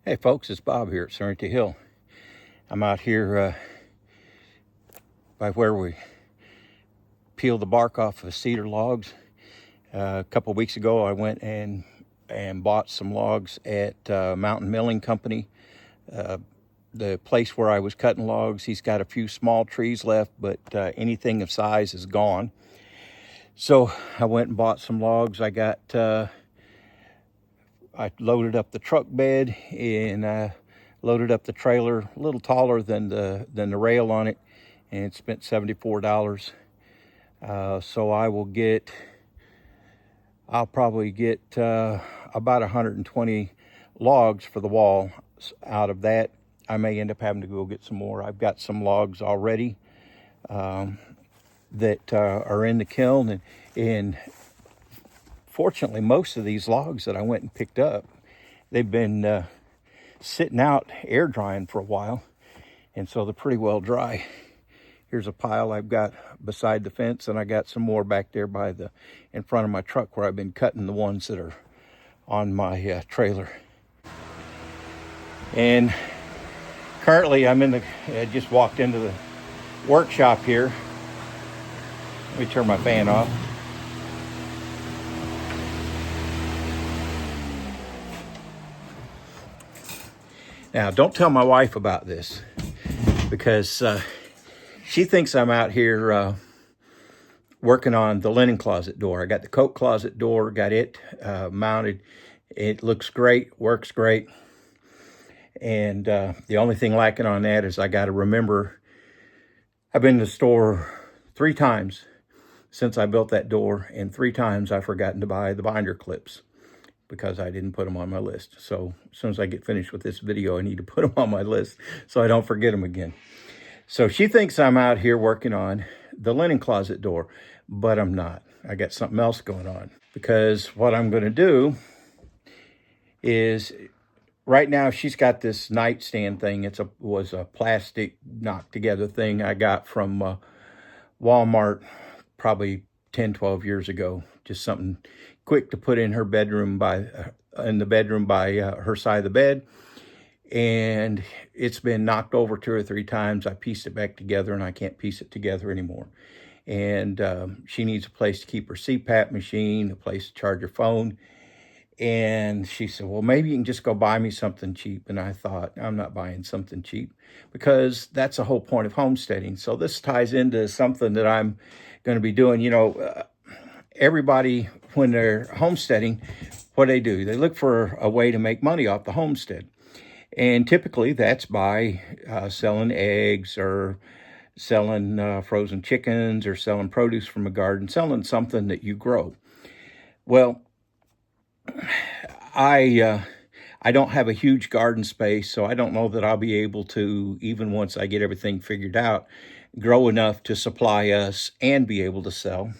Hey folks, it's Bob here at Serenity Hill. I'm out here by where we peel the bark off of cedar logs. A couple of weeks ago I went and bought some logs at Mountain Milling Company. The place where I was cutting logs, he's got a few small trees left, but anything of size is gone. So I went and bought some logs. I loaded up the truck bed and loaded up the trailer a little taller than the rail on it, and spent $74. So I'll probably get about 120 logs for the wall out of that. I may end up having to go get some more. I've got some logs already that are in the kiln, and fortunately, most of these logs that I went and picked up, they've been sitting out air drying for a while, and so they're pretty well dry. Here's a pile I've got beside the fence, and I got some more back there in front of my truck where I've been cutting the ones that are on my trailer. And currently I just walked into the workshop here. Let me turn my fan off. Now, don't tell my wife about this, because she thinks I'm out here working on the linen closet door. I got the coat closet door, got it mounted. It looks great, works great. And the only thing lacking on that is I got to remember, I've been to the store 3 times since I built that door, and 3 times I've forgotten to buy the binder clips because I didn't put them on my list. So as soon as I get finished with this video, I need to put them on my list so I don't forget them again. So she thinks I'm out here working on the linen closet door, but I'm not. I got something else going on, because what I'm going to do is, right now she's got this nightstand thing. It was a plastic knocked together thing I got from Walmart probably 10, 12 years ago. Just something quick to put in her bedroom in the bedroom by her side of the bed. And it's been knocked over 2 or 3 times. I pieced it back together, and I can't piece it together anymore. And she needs a place to keep her CPAP machine, a place to charge her phone. And she said, well, maybe you can just go buy me something cheap. And I thought, I'm not buying something cheap, because that's the whole point of homesteading. So this ties into something that I'm going to be doing. Everybody, when they're homesteading, what they do, they look for a way to make money off the homestead. And typically that's by selling eggs, or selling frozen chickens, or selling produce from a garden, selling something that you grow. Well, I don't have a huge garden space, so I don't know that I'll be able to, even once I get everything figured out, grow enough to supply us and be able to sell.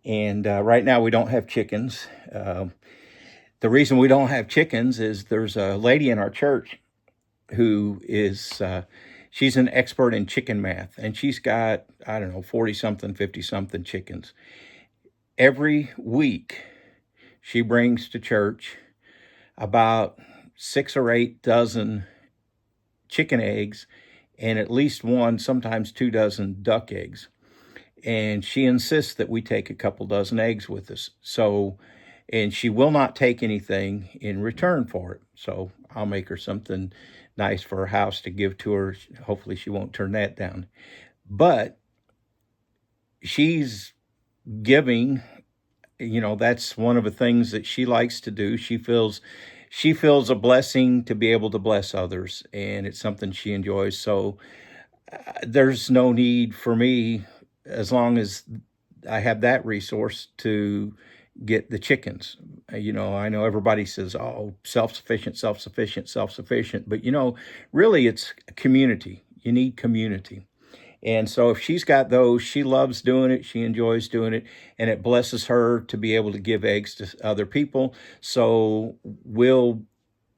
And right now we don't have chickens. The reason we don't have chickens is there's a lady in our church who is, she's an expert in chicken math, and she's got, 40-something, 50-something chickens. Every week she brings to church about 6 or 8 dozen chicken eggs, and at least 1, sometimes 2 dozen duck eggs. And she insists that we take a couple dozen eggs with us. And she will not take anything in return for it. So I'll make her something nice for her house to give to her. Hopefully she won't turn that down. But she's giving, that's one of the things that she likes to do. She feels a blessing to be able to bless others, and it's something she enjoys. So there's no need for me, as long as I have that resource, to get the chickens. I know everybody says, oh, self-sufficient, but really it's community. You need community. And so if she's got those, she loves doing it, she enjoys doing it, and it blesses her to be able to give eggs to other people. So we'll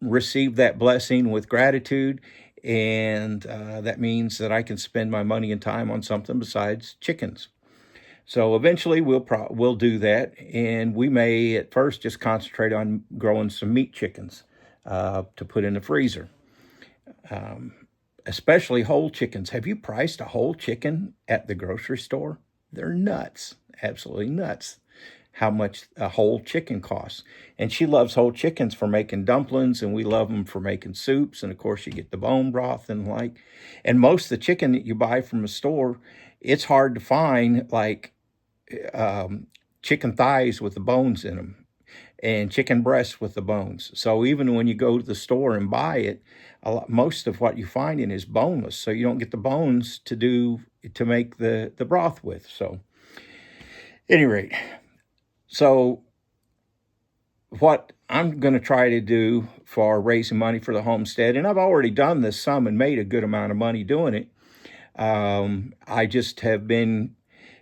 receive that blessing with gratitude, and that means that I can spend my money and time on something besides chickens. So eventually we'll do that, and we may at first just concentrate on growing some meat chickens. to put in the freezer. Especially whole chickens. Have you priced a whole chicken at the grocery store? They're nuts, absolutely nuts, how much a whole chicken costs. And she loves whole chickens for making dumplings, and we love them for making soups. And of course, you get the bone broth and like. And most of the chicken that you buy from a store, it's hard to find like chicken thighs with the bones in them and chicken breasts with the bones. So even when you go to the store and buy it, most of what you find in is boneless. So you don't get the bones to make the broth with. So at any rate, so what I'm going to try to do for raising money for the homestead, and I've already done this some and made a good amount of money doing it. I just have been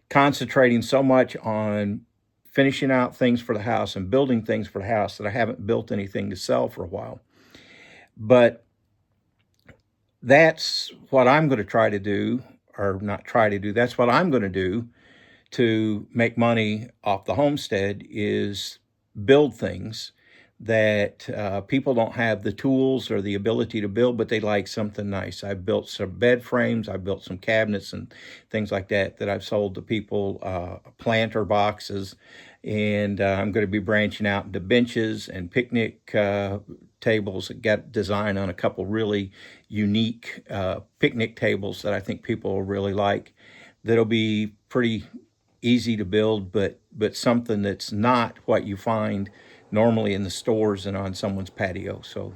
concentrating so much on finishing out things for the house and building things for the house that I haven't built anything to sell for a while. But that's what I'm going to try to do, or not try to do, that's what I'm going to do to make money off the homestead, is build things that people don't have the tools or the ability to build, but they like something nice. I've built some bed frames, I've built some cabinets and things like that I've sold to people, planter boxes, and I'm going to be branching out into benches and picnic tables. Got design on a couple really unique picnic tables that I think people will really like. That'll be pretty easy to build, but something that's not what you find normally in the stores and on someone's patio. So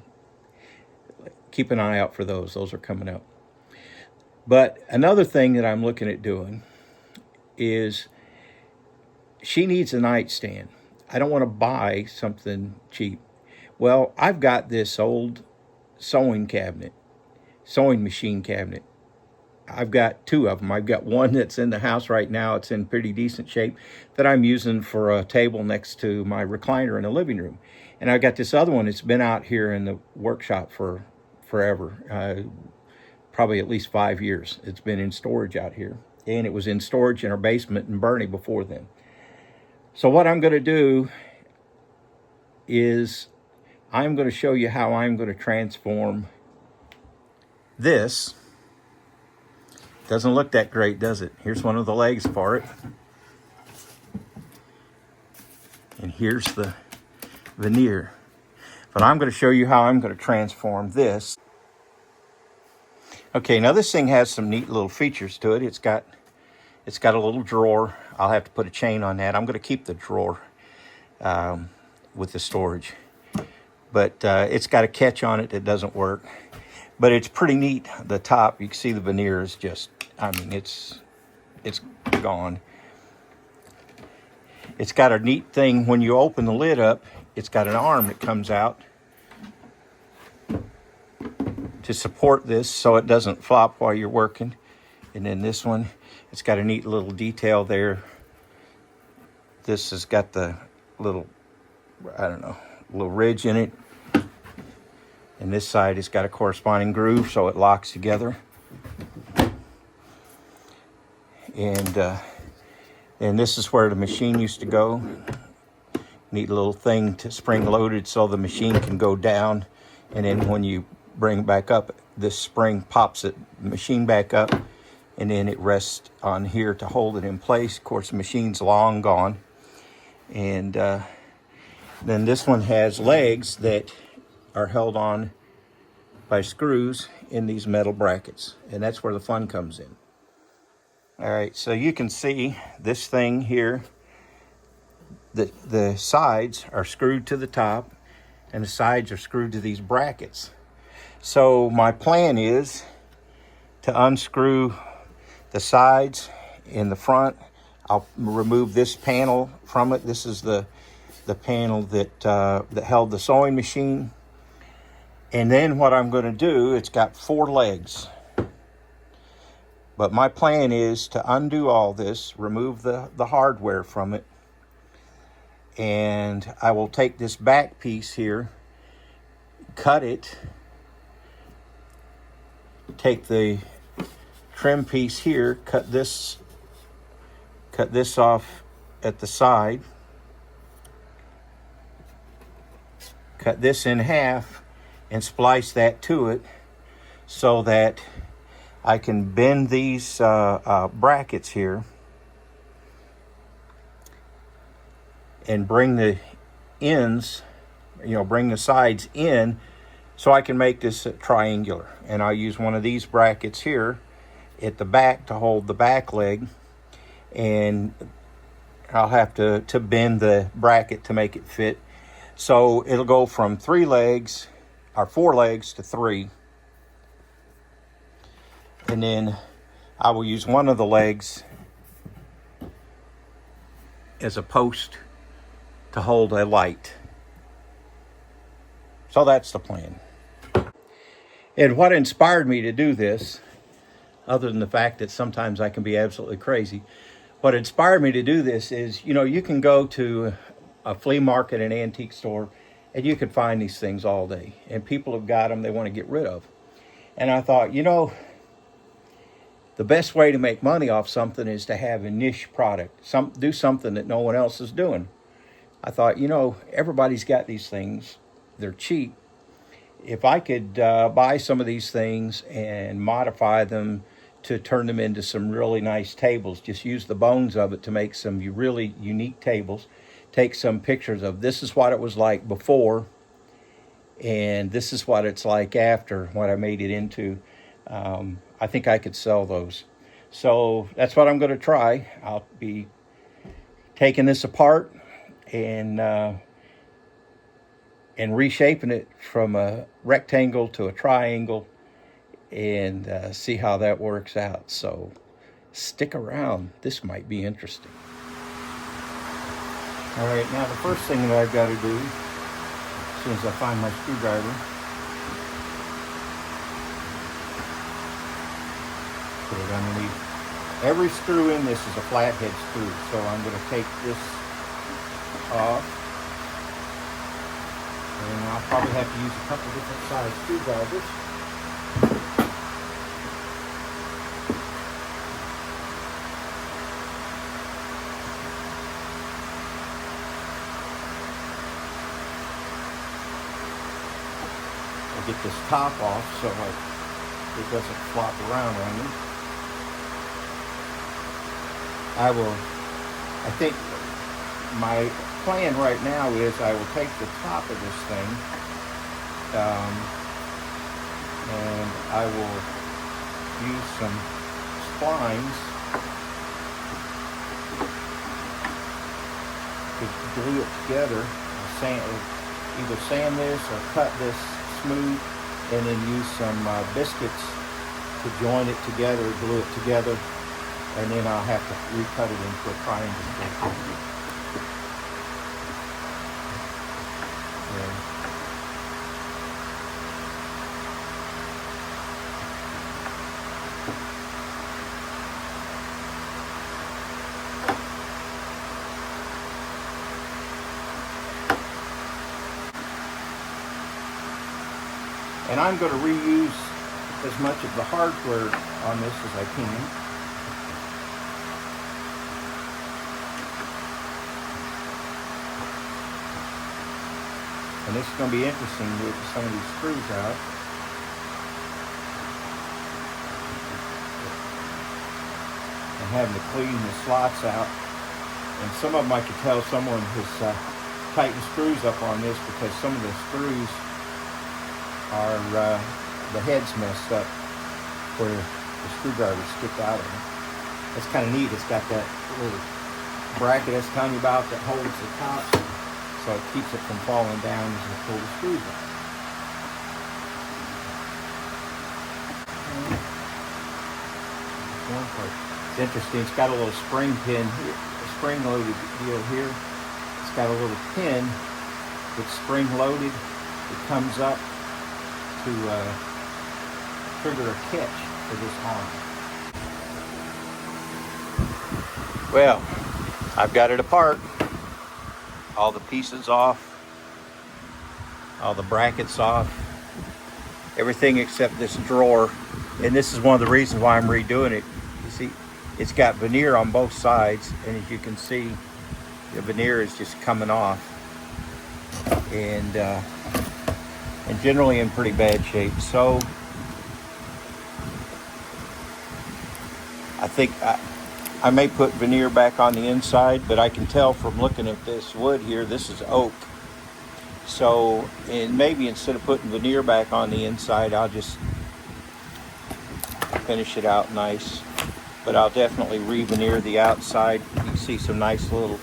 keep an eye out for those. Those are coming up. But another thing that I'm looking at doing is she needs a nightstand. I don't want to buy something cheap. Well, I've got this old sewing machine cabinet. I've got two of them. I've got one that's in the house right now. It's in pretty decent shape that I'm using for a table next to my recliner in the living room. And I've got this other one that's been out here in the workshop for forever, probably at least 5 years. It's been in storage out here. And it was in storage in our basement in Bernie before then. So what I'm going to do is I'm going to show you how I'm going to transform this. Doesn't look that great, does it? Here's one of the legs for it. And here's the veneer. But I'm going to show you how I'm going to transform this. Okay, now this thing has some neat little features to it. It's got a little drawer. I'll have to put a chain on that. I'm going to keep the drawer with the storage. But it's got a catch on it that doesn't work. But it's pretty neat. The top, you can see the veneer is just, I mean, it's gone. It's got a neat thing. When you open the lid up, it's got an arm that comes out to support this so it doesn't flop while you're working. And then this one, it's got a neat little detail there. This has got the little, I don't know, little ridge in it. And this side has got a corresponding groove so it locks together. And this is where the machine used to go. Neat little thing to spring loaded so the machine can go down. And then when you bring it back up, this spring pops the machine back up. And then it rests on here to hold it in place. Of course, the machine's long gone. And then this one has legs that are held on by screws in these metal brackets, and that's where the fun comes in. All right, so you can see this thing here, the sides are screwed to the top and the sides are screwed to these brackets. So my plan is to unscrew the sides in the front. I'll remove this panel from it. This is the panel that held the sewing machine. And then what I'm going to do, it's got 4 legs. But my plan is to undo all this, remove the hardware from it. And I will take this back piece here, cut it, take the trim piece here, cut this off at the side, cut this in half, and splice that to it so that I can bend these brackets here and bring the ends, bring the sides in so I can make this triangular. And I'll use one of these brackets here at the back to hold the back leg, and I'll have to bend the bracket to make it fit. So it'll go from 4 legs to 3. And then I will use one of the legs as a post to hold a light. So that's the plan. And what inspired me to do this, other than the fact that sometimes I can be absolutely crazy, what inspired me to do this is, you can go to a flea market, an antique store, and you can find these things all day. And people have got them they want to get rid of. And I thought, the best way to make money off something is to have a niche product, do something that no one else is doing. I thought, everybody's got these things. They're cheap. If I could buy some of these things and modify them to turn them into some really nice tables, just use the bones of it to make some really unique tables, take some pictures of this is what it was like before, and this is what it's like after, what I made it into. I think I could sell those. So that's what I'm going to try. I'll be taking this apart and reshaping it from a rectangle to a triangle, and see how that works out. So stick around. This might be interesting. All right, now the first thing that I've got to do, as soon as I find my screwdriver, put it underneath. Every screw in this is a flathead screw, so I'm going to take this off. And I'll probably have to use a couple different size screwdrivers. I'll get this top off so it doesn't flop around on me. I think my plan right now is I will take the top of this thing and I will use some splines to glue it together. Either sand this or cut this smooth, and then use some biscuits to join it together, glue it together, and then I'll have to recut it into a triangle. And I'm going to reuse as much of the hardware on this as I can. And this is going to be interesting with some of these screws out. And having to clean the slots out. And some of them I could tell someone has tightened screws up on this, because some of the screws are the head's messed up where the screwdriver stick out of it. That's kind of neat. It's got that little bracket I was telling you about that holds the top, so it keeps it from falling down as you pull the screws out. It's interesting. It's got a little spring pin here, a spring-loaded deal here. It's got a little pin that's spring-loaded. It comes up to trigger a catch for this arm. Well, I've got it apart. All the pieces off, all the brackets off, everything except this drawer. And this is one of the reasons why I'm redoing it. You see, it's got veneer on both sides, and as you can see, the veneer is just coming off. And and generally in pretty bad shape. So I think I may put veneer back on the inside, but I can tell from looking at this wood here, this is oak. So, and maybe instead of putting veneer back on the inside, I'll just finish it out nice. But I'll definitely re-veneer the outside. You can see some nice little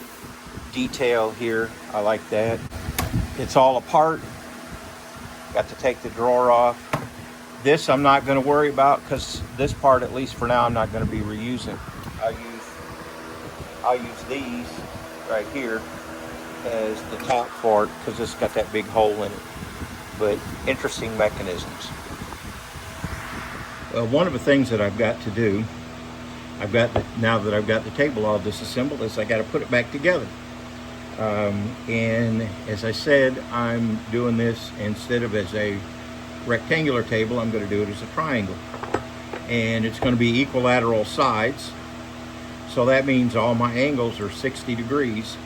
detail here. I like that. It's all apart. Got to take the drawer off. This I'm not going to worry about because this part, at least for now, I'm not going to be reusing. I'll use these right here as the top for it because it's got that big hole in it. But interesting mechanisms. Well, one of the things that I've got to do, now that I've got the table all disassembled, is I got to put it back together. And as I said, I'm doing this instead of as a rectangular table, I'm going to do it as a triangle. And it's going to be equilateral sides. So that means all my angles are 60 degrees.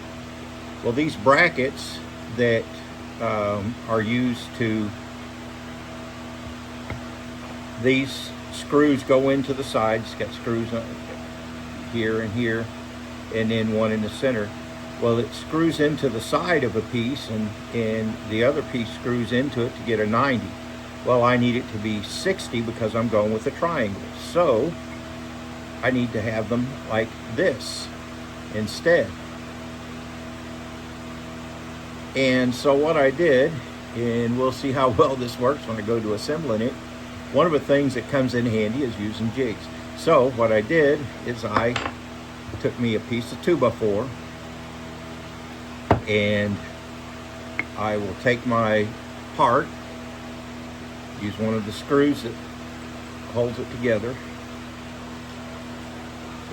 Well, these brackets that are used these screws go into the sides. It's got screws here and here, and then one in the center. Well, it screws into the side of a piece, and the other piece screws into it to get a 90. Well, I need it to be 60 because I'm going with a triangle. So I need to have them like this instead. And so what I did, and we'll see how well this works when I go to assembling it, one of the things that comes in handy is using jigs. So what I did is I took me a piece of 2x4, and I will take my part, use one of the screws that holds it together,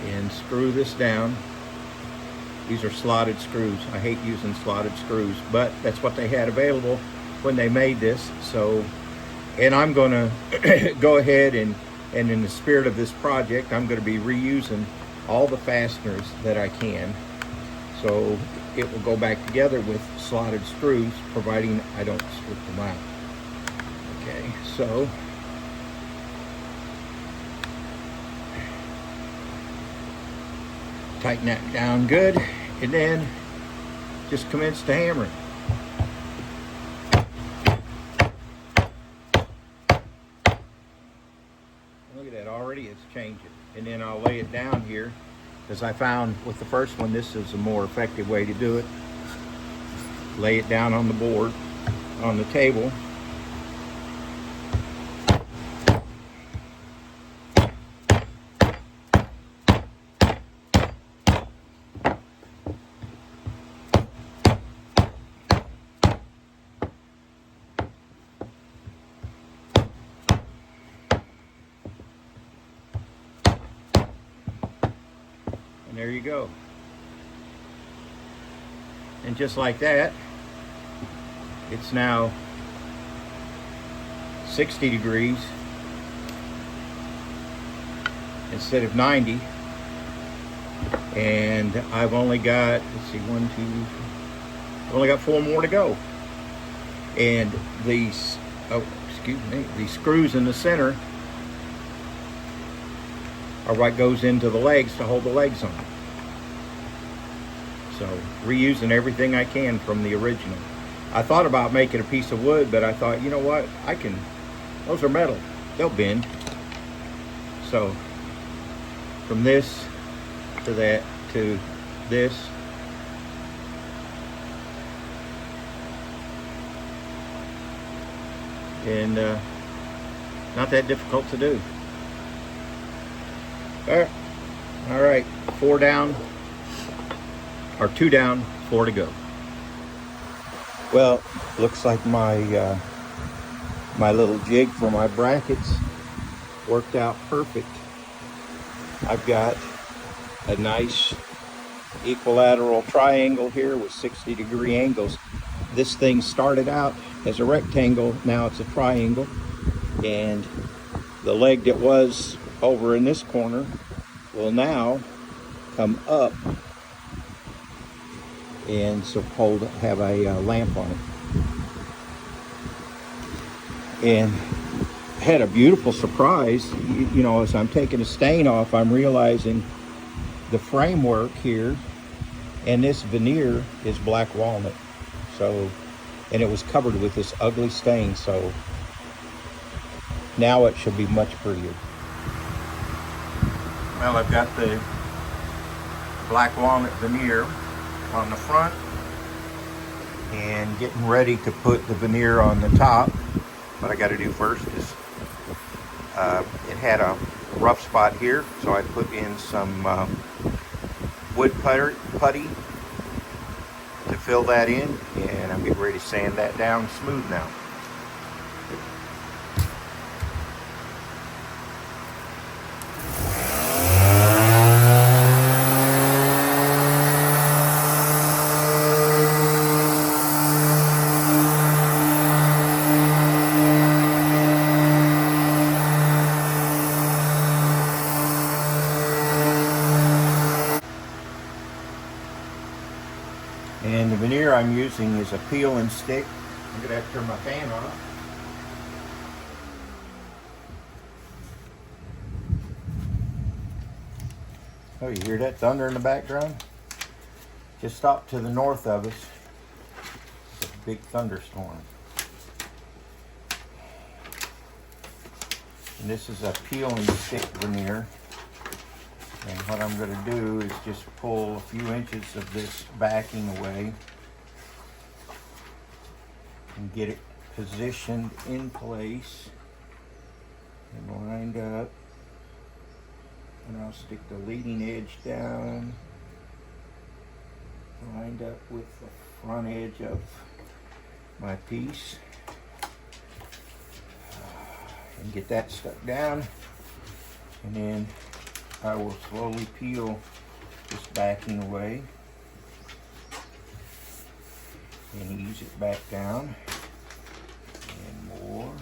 and screw this down. These are slotted screws. I hate using slotted screws, but that's what they had available when they made this. So, and I'm going to go ahead and in the spirit of this project, I'm going to be reusing all the fasteners that I can. So it will go back together with slotted screws, providing I don't strip them out. Okay, so tighten that down good, and then just commence to hammering. Look at that, already it's changing. And then I'll lay it down here, because I found with the first one, this is a more effective way to do it. Lay it down on the board, on the table. There you go. And just like that, it's now 60 degrees instead of 90. And I've only got, let's see, I've only got 4 more to go. And these, these screws in the center are what goes into the legs to hold the legs on. So reusing everything I can from the original. I thought about making a piece of wood, but I thought, you know what, those are metal, they'll bend. So from this to that to this, and not that difficult to do. All right, 4 down, or 2 down, 4 to go. Well, looks like my my little jig for my brackets worked out perfect. I've got a nice equilateral triangle here with 60-degree angles. This thing started out as a rectangle, now it's a triangle, and the leg that was over in this corner will now come up and so have a lamp on it. and had a beautiful surprise. You know, as I'm taking the stain off, I'm realizing the framework here and this veneer is black walnut. So, and it was covered with this ugly stain. So now it should be much prettier. Well, I've got the black walnut veneer on the front and getting ready to put the veneer on the top. What I got to do first is it had a rough spot here, so I put in some wood putty to fill that in, and I'm getting ready to sand that down smooth now. And the veneer I'm using is a peel and stick. I'm going to have to turn my fan off. Oh, you hear that thunder in the background? Just stopped to the north of us. It's a big thunderstorm. And this is a peel and stick veneer. And what I'm going to do is just pull a few inches of this backing away and get it positioned in place and lined up. And I'll stick the leading edge down, lined up with the front edge of my piece, and get that stuck down. And then I will slowly peel this backing away and ease it back down and more.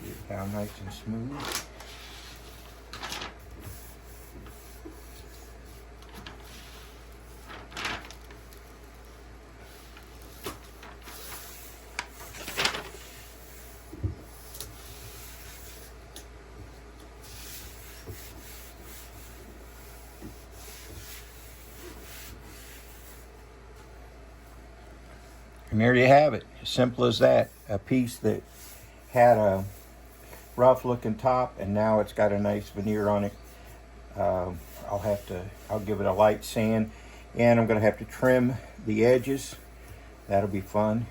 Get it down nice and smooth. And there you have it, as simple as that. A piece that had a rough looking top and now it's got a nice veneer on it. I'll give it a light sand, and I'm gonna have to trim the edges. That'll be fun.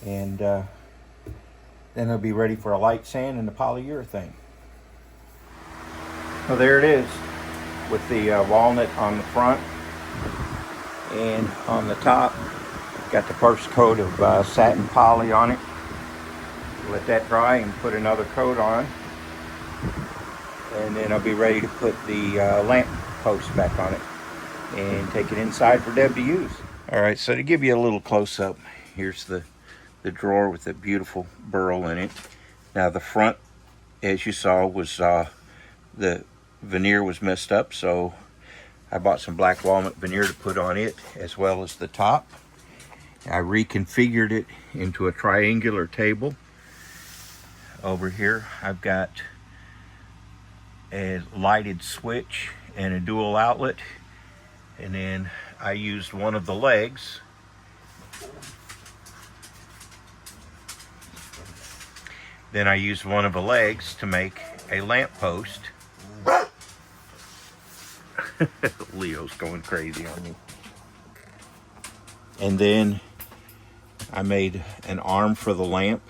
And then it'll be ready for a light sand and the polyurethane. So there it is, with the walnut on the front and on the top. Got the first coat of satin poly on it. Let that dry and put another coat on. And then I'll be ready to put the lamp post back on it and take it inside for Deb to use. All right, so to give you a little close-up, here's the drawer with the beautiful burl in it. Now the front, as you saw, was the veneer was messed up, so I bought some black walnut veneer to put on it, as well as the top. I reconfigured it into a triangular table. Over here I've got a lighted switch and a dual outlet, and then I used one of the legs to make a lamp post. Leo's going crazy on me. And then I made an arm for the lamp.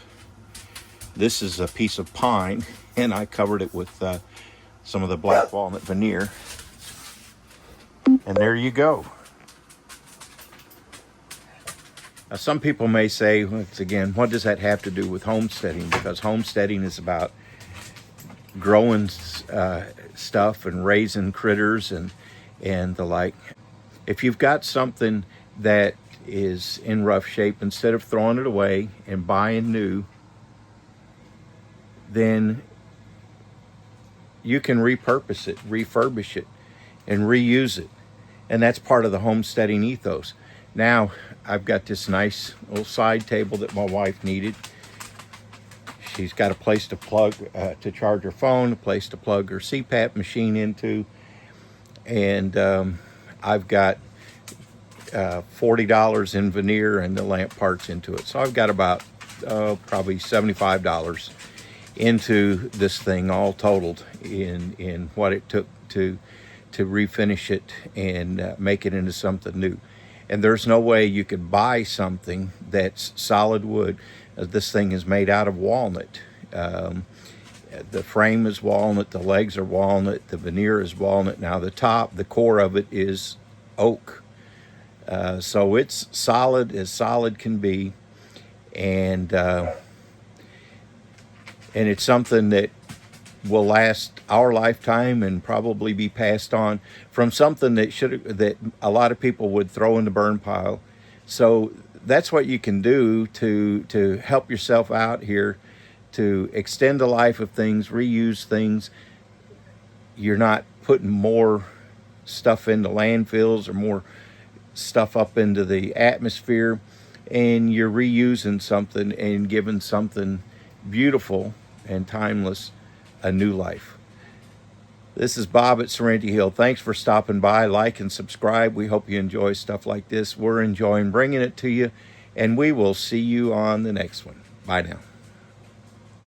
This is a piece of pine, and I covered it with some of the black walnut veneer. And there you go. Now, some people may say, once again, what does that have to do with homesteading? Because homesteading is about growing stuff and raising critters and the like. If you've got something that is in rough shape, instead of throwing it away and buying new, then you can repurpose it, refurbish it, and reuse it. And that's part of the homesteading ethos. Now I've got this nice little side table that my wife needed. She's got a place to plug, to charge her phone, a place to plug her CPAP machine into, and I've got $40 in veneer and the lamp parts into it. So I've got about probably $75 into this thing all totaled in what it took to refinish it and make it into something new. And there's no way you could buy something that's solid wood. This thing is made out of walnut. The frame is walnut, the legs are walnut, the veneer is walnut. Now the top, the core of it is oak. So it's solid as solid can be. And it's something that will last our lifetime and probably be passed on from something that a lot of people would throw in the burn pile. So that's what you can do to help yourself out here, to extend the life of things, reuse things. You're not putting more stuff into landfills or more stuff up into the atmosphere, and you're reusing something and giving something beautiful and timeless a new life. This is Bob at Serenity Hill. Thanks for stopping by. Like and subscribe. We hope you enjoy stuff like this. We're enjoying bringing it to you, and we will see you on the next one. Bye now.